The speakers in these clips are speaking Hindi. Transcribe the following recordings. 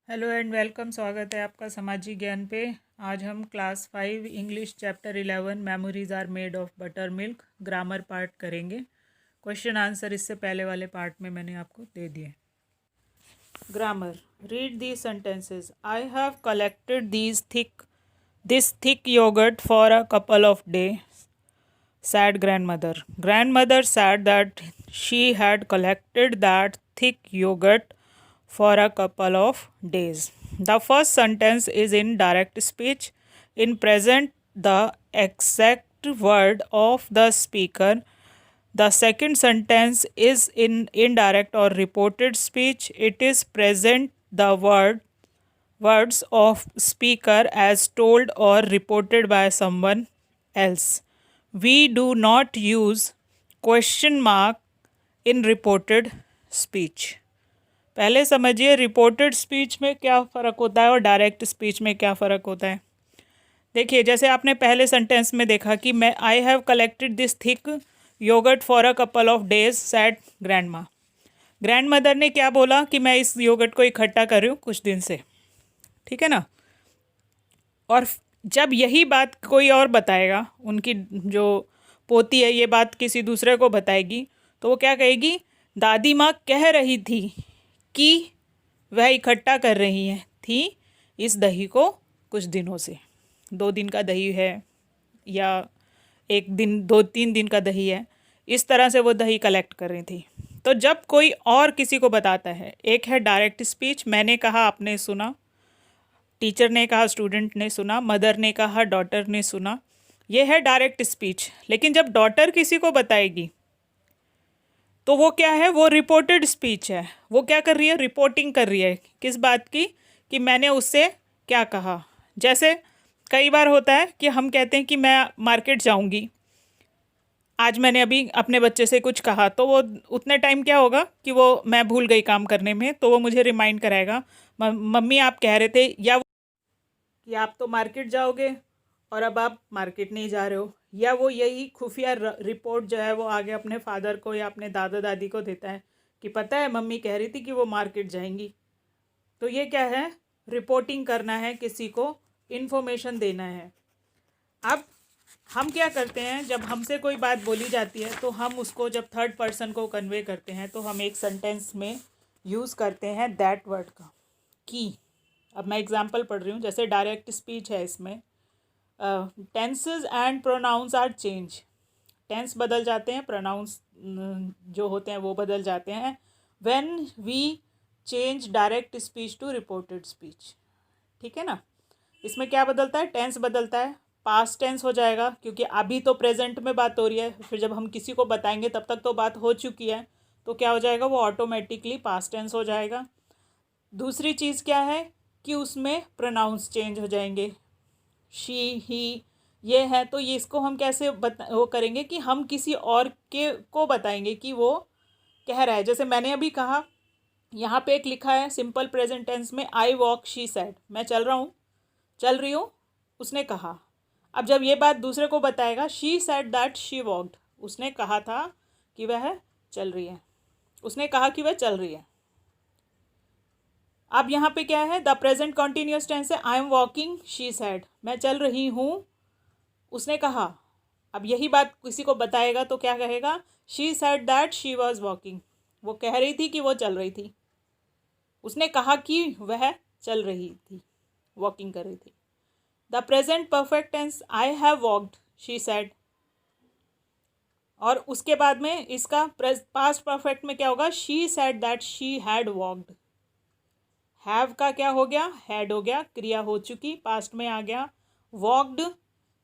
Hello and welcome. स्वागत है आपका सामाजिक ज्ञान पे। आज हम class 5 English chapter 11 memories are made of butter milk grammar part करेंगे। क्वेश्चन आंसर इससे पहले वाले पार्ट में मैंने आपको दे दिए। Grammar, read these sentences. I have collected this thick yogurt for a couple of days, said grandmother. Grandmother said that she had collected that thick yogurt for a couple of days. The first sentence is in direct speech. In present, the exact word of the speaker. The second sentence is in indirect or reported speech. It is present the words of speaker as told or reported by someone else. We do not use question mark in reported speech. पहले समझिए रिपोर्टेड स्पीच में क्या फ़र्क होता है और डायरेक्ट स्पीच में क्या फ़र्क होता है। देखिए, जैसे आपने पहले सेंटेंस में देखा कि मैं I have collected this thick yogurt for a couple of days said grandmother ने क्या बोला कि मैं इस योगर्ट को इकट्ठा कर रही हूँ कुछ दिन से, ठीक है ना। और जब यही बात कोई और बताएगा, उनकी जो पोती है ये बात किसी दूसरे को बताएगी, तो वो क्या कहेगी, दादी माँ कह रही थी कि वह इकट्ठा कर रही हैं थी इस दही को कुछ दिनों से। 2 दिन का दही है या 1 दिन 2-3 दिन का दही है, इस तरह से वो दही कलेक्ट कर रही थी। तो जब कोई और किसी को बताता है, एक है डायरेक्ट स्पीच, मैंने कहा आपने सुना, टीचर ने कहा स्टूडेंट ने सुना, मदर ने कहा डॉटर ने सुना, ये है डायरेक्ट स्पीच। लेकिन जब डॉटर किसी को बताएगी तो वो क्या है, वो रिपोर्टेड स्पीच है। वो क्या कर रही है, रिपोर्टिंग कर रही है किस बात की, कि मैंने उससे क्या कहा। जैसे कई बार होता है कि हम कहते हैं कि मैं मार्केट जाऊंगी, आज मैंने अभी अपने बच्चे से कुछ कहा, तो वो उतने टाइम क्या होगा कि वो मैं भूल गई काम करने में, तो वो मुझे रिमाइंड कराएगा, मम्मी आप कह रहे थे, या कि आप तो मार्केट जाओगे और अब आप मार्केट नहीं जा रहे हो। या वो यही खुफिया रिपोर्ट जो है वो आगे अपने फादर को या अपने दादा दादी को देता है कि पता है मम्मी कह रही थी कि वो मार्केट जाएंगी। तो ये क्या है, रिपोर्टिंग करना है, किसी को इन्फॉर्मेशन देना है। अब हम क्या करते हैं, जब हमसे कोई बात बोली जाती है तो हम उसको जब थर्ड पर्सन को कन्वे करते हैं तो हम एक सेंटेंस में यूज़ करते हैं दैट वर्ड का, कि। अब मैं एग्जांपल पढ़ रही हूँ, जैसे डायरेक्ट स्पीच है, इसमें tenses and pronouns are change. Tense बदल जाते हैं, प्रोनाउंस जो होते हैं वो बदल जाते हैं when we change direct speech to reported speech, ठीक है ना। इसमें क्या बदलता है, टेंस बदलता है, पास्ट टेंस हो जाएगा क्योंकि अभी तो प्रेजेंट में बात हो रही है, फिर जब हम किसी को बताएंगे तब तक तो बात हो चुकी है, तो क्या हो जाएगा, वो ऑटोमेटिकली पास्ट टेंस हो जाएगा। दूसरी चीज़ क्या है कि उसमें प्रोनाउंस चेंज हो जाएंगे, शी ही ये है, तो ये इसको हम कैसे वो करेंगे कि हम किसी और के को बताएंगे कि वो कह रहा है। जैसे मैंने अभी कहा, यहाँ पे एक लिखा है सिंपल प्रेजेंट टेंस में, आई वॉक शी सेड, मैं चल रहा हूँ, चल रही हूँ, उसने कहा। अब जब ये बात दूसरे को बताएगा, she said that she walked, उसने कहा था कि वह चल रही है, उसने कहा कि वह चल रही है। अब यहाँ पे क्या है, द प्रेजेंट कॉन्टीन्यूअस टेंस है, I am walking she said, मैं चल रही हूँ, उसने कहा। अब यही बात किसी को बताएगा तो क्या कहेगा, she said that she was walking, वो कह रही थी कि वो चल रही थी, उसने कहा कि वह चल रही थी, वॉकिंग कर रही थी। The present perfect tense, I have walked she said, और उसके बाद में इसका पास्ट परफेक्ट में क्या होगा, she said that she had walked. Have का क्या हो गया, हैड हो गया, क्रिया हो चुकी, पास्ट में आ गया। वॉक्ड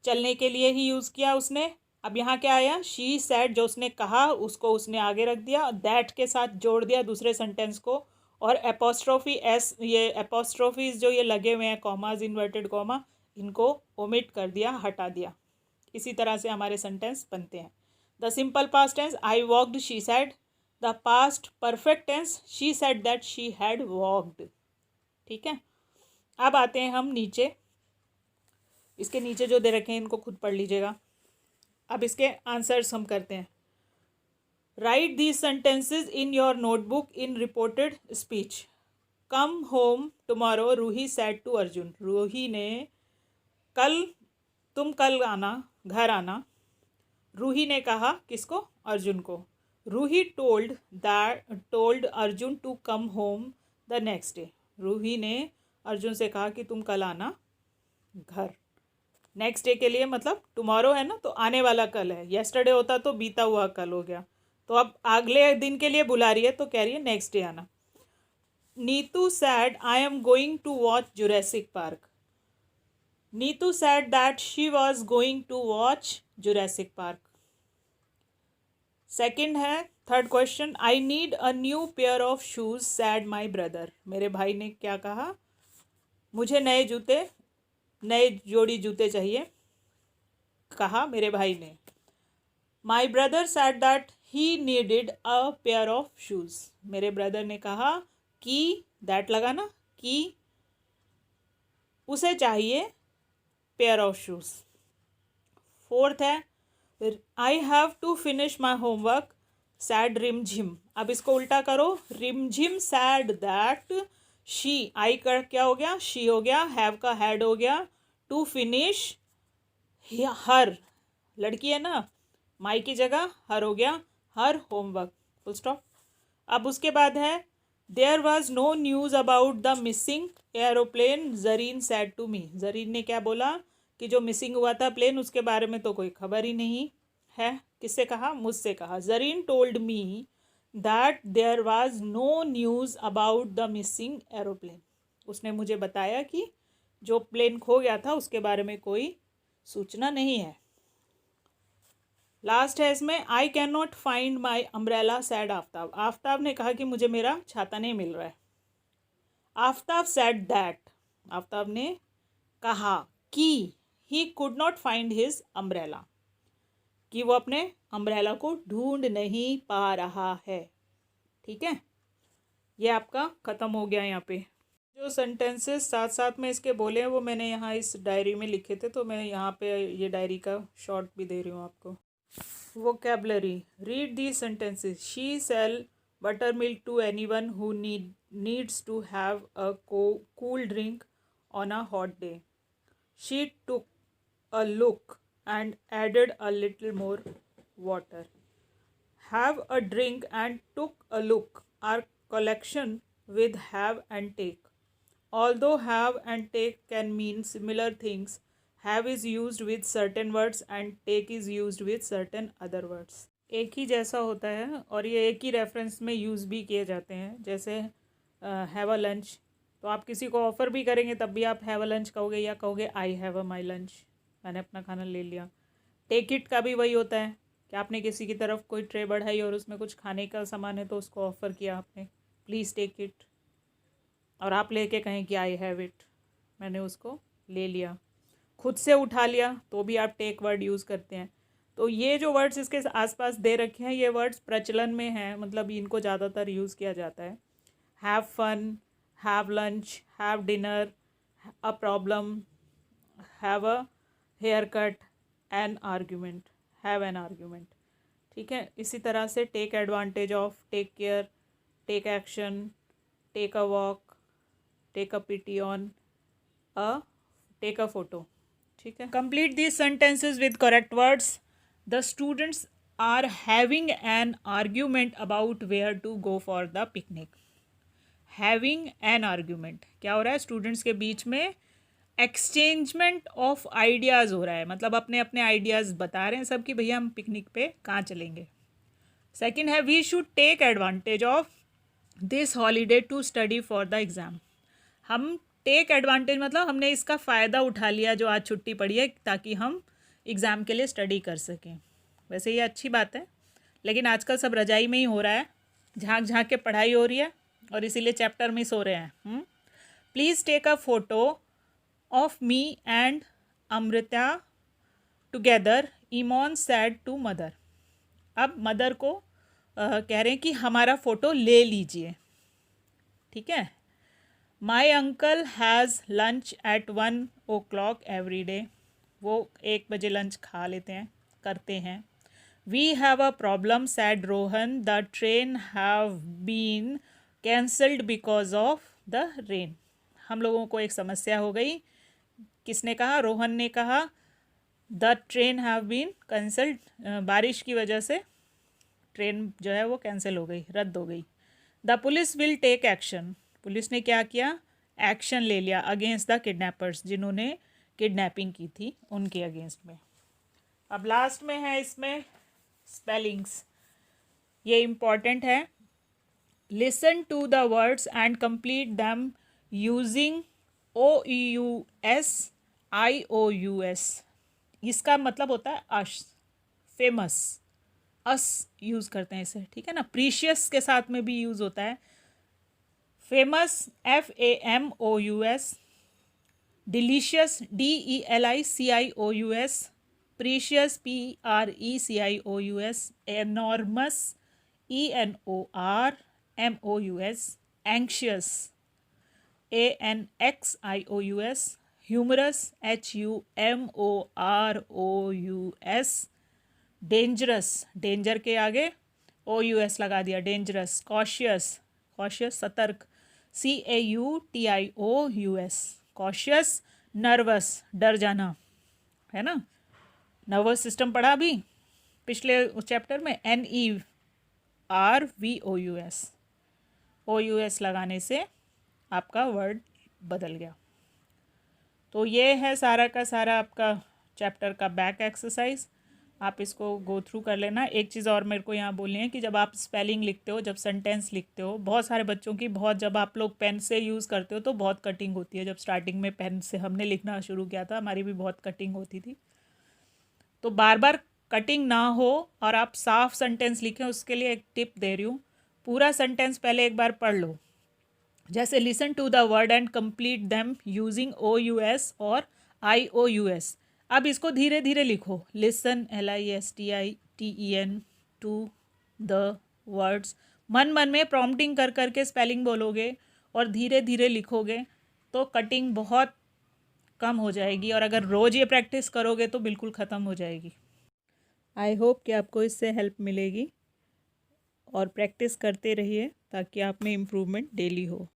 चलने के लिए ही यूज़ किया उसने। अब यहाँ क्या आया, शी सेड, जो उसने कहा उसको उसने आगे रख दिया, दैट के साथ जोड़ दिया दूसरे सेंटेंस को, और एपोस्ट्रोफी एस, ये एपोस्ट्रोफीज जो ये लगे हुए हैं, कॉमाज, इन्वर्टेड कॉमा, इनको ओमिट कर दिया, हटा दिया। इसी तरह से हमारे सेंटेंस बनते हैं। The simple past tense, I walked she said. The past perfect tense, she said that she had walked, ठीक है। अब आते हैं हम नीचे, इसके नीचे जो दे रखे हैं इनको खुद पढ़ लीजिएगा। अब इसके आंसर्स हम करते हैं। Write these sentences in your notebook in reported speech. Come home tomorrow, Roohi said to Arjun. Roohi ने तुम कल आना, घर आना। रूही ने कहा किसको? अर्जुन को। Roohi told Arjun to come home the next day. Roohi ने अर्जुन से कहा कि तुम कल आना घर। नेक्स्ट डे के लिए मतलब टुमारो है ना, तो आने वाला कल है। येस्टरडे होता तो बीता हुआ कल हो गया, तो अब अगले दिन के लिए बुला रही है तो कह रही है नेक्स्ट डे आना। Neetu said I am going to watch Jurassic Park. Neetu said that she was going to watch Jurassic Park. Second है, third question, I need a new pair of shoes said my brother. मेरे भाई ने क्या कहा? मुझे नए जोड़ी जूते चाहिए, कहा मेरे भाई ने। My brother sad that he needed a pair of shoes. मेरे ब्रदर ने कहा कि, दैट लगा ना, कि उसे चाहिए पेयर ऑफ शूज। फोर्थ है, I have to finish my homework said Rimjhim. अब इसको उल्टा करो, रिमझिम सैड दैट शी, आई का क्या हो गया? शी हो गया, हैव का हैड हो गया, टू फिनिश हर, लड़की है ना, माई की जगह हर हो गया, हर होमवर्क, फुल स्टॉप। अब उसके बाद है, there was no news about the missing aeroplane Zareen said to me. Zareen ने क्या बोला कि जो मिसिंग हुआ था प्लेन, उसके बारे में तो कोई खबर ही नहीं है। किससे कहा? मुझसे कहा। Zareen told me that there was no news about the missing aeroplane. उसने मुझे बताया कि जो प्लेन खो गया था उसके बारे में कोई सूचना नहीं है। लास्ट है इसमें, I can not find my umbrella sad Aftab. Aftab ने कहा कि मुझे मेरा छाता नहीं मिल रहा है। आफ्ताब सैड दैट, आफ्ताब ने कहा कि he could not find his umbrella, कि वो अपने अम्ब्रेला को ढूंढ नहीं पा रहा है। ठीक है, ये आपका ख़त्म हो गया। यहाँ पे जो सेंटेंसेस साथ साथ में इसके बोले हैं वो मैंने यहाँ इस डायरी में लिखे थे, तो मैं यहाँ पे ये डायरी का शॉर्ट भी दे रही हूँ आपको। Vocabulary. Read these sentences. She sell buttermilk to anyone who needs to have a cool drink on a hot day. She took a look and added a little more water. Have a drink and took a look are collection with have and take. Although have and take can mean similar things, have is used with certain words and take is used with certain other words. एक ही जैसा होता है और ये एक ही रेफरेंस में यूज़ भी किए जाते हैं। जैसे हैव अ लंच, तो आप किसी को ऑफ़र भी करेंगे तब भी आप हैव अ लंच कहोगे या कहोगे I have a my lunch, मैंने अपना खाना ले लिया। टेक इट का भी वही होता है कि आपने किसी की तरफ कोई ट्रे बढ़ाई और उसमें कुछ खाने का सामान है तो उसको ऑफ़र किया आपने, प्लीज़ टेक इट, और आप लेके कहें कि आई हैव इट, मैंने उसको ले लिया। खुद से उठा लिया तो भी आप टेक वर्ड यूज़ करते हैं। तो ये जो वर्ड्स इसके आसपास दे रखे हैं ये वर्ड्स प्रचलन में हैं, मतलब इनको ज़्यादातर यूज़ किया जाता है। Have fun, have lunch, have dinner, a problem, have a haircut, an argument, have an argument. ठीक है, इसी तरह से take advantage of, take care, take action, take a walk, take a pity on, take a photo. ठीक है, complete this sentences with correct words. The students are having an argument about where to go for the picnic. Having an argument क्या हो रहा है? स्टूडेंट्स के बीच में एक्सचेंजमेंट ऑफ आइडियाज़ हो रहा है, मतलब अपने अपने आइडियाज़ बता रहे हैं सब कि भैया हम पिकनिक पे कहाँ चलेंगे। सेकेंड है, we should take advantage of this holiday to study for the exam. हम टेक एडवांटेज मतलब हमने इसका फ़ायदा उठा लिया जो आज छुट्टी पड़ी है ताकि हम एग्ज़ाम के लिए स्टडी कर सकें। वैसे ये अच्छी बात है, लेकिन आजकल सब रजाई में ही हो रहा है, झाँक झाँक के पढ़ाई हो रही है और इसीलिए चैप्टर मिस हो रहे हैं। Please take a photo of me and Amrita together, Imon said to mother. अब मदर को कह रहे हैं कि हमारा फ़ोटो ले लीजिए। ठीक है, my uncle has lunch at 1 o'clock every day. वो 1 बजे लंच खा लेते हैं, करते हैं। We have a problem said Rohan, the train have been cancelled because of the rain. हम लोगों को एक समस्या हो गई। किसने कहा? रोहन ने कहा the train have been cancelled, बारिश की वजह से ट्रेन जो है वो कैंसिल हो गई, रद्द हो गई। The police will take action, police ने क्या किया? एक्शन ले लिया अगेंस्ट द किडनैपर्स, जिन्होंने किडनैपिंग की थी उनके अगेंस्ट में। अब लास्ट में है इसमें स्पेलिंग्स, ये इम्पॉर्टेंट है। Listen to the words and complete them using OUS IOUS। इसका मतलब होता है अश, फेमस, अस यूज़ करते हैं इसे, ठीक है ना। प्रीशियस के साथ में भी यूज़ होता है। Famous FAMOUS, delicious DELICIOUS, precious PRECIOUS, enormous ENORMOUS, anxious ANXIOUS, humorous HUMOROUS, dangerous, danger के आगे OUS लगा दिया, डेंजरस। कॉशियस, कॉशियस सतर्क, CAUTIOUS, कॉशियस। नर्वस, डर जाना, है ना। नर्वस सिस्टम पढ़ा अभी पिछले चैप्टर में, NERVOUS, OUS लगाने से आपका वर्ड बदल गया। तो ये है सारा का सारा आपका चैप्टर का बैक एक्सरसाइज, आप इसको गो थ्रू कर लेना। एक चीज़ और मेरे को यहाँ बोलनी है कि जब आप स्पेलिंग लिखते हो, जब सेंटेंस लिखते हो, बहुत सारे बच्चों की जब आप लोग पेन से यूज़ करते हो तो बहुत कटिंग होती है। जब स्टार्टिंग में पेन से हमने लिखना शुरू किया था, हमारी भी बहुत कटिंग होती थी। तो बार बार कटिंग ना हो और आप साफ सेंटेंस लिखें, उसके लिए एक टिप दे रही हूँ। पूरा सेंटेंस पहले एक बार पढ़ लो, जैसे listen to the word and complete them using OUS और IOUS। अब इसको धीरे धीरे लिखो, listen LISTEN to the words. मन मन में प्रॉम्प्टिंग कर करके स्पेलिंग बोलोगे और धीरे धीरे लिखोगे तो कटिंग बहुत कम हो जाएगी, और अगर रोज़ ये प्रैक्टिस करोगे तो बिल्कुल ख़त्म हो जाएगी। आई होप कि आपको इससे हेल्प मिलेगी, और प्रैक्टिस करते रहिए ताकि आप में इम्प्रूवमेंट डेली हो।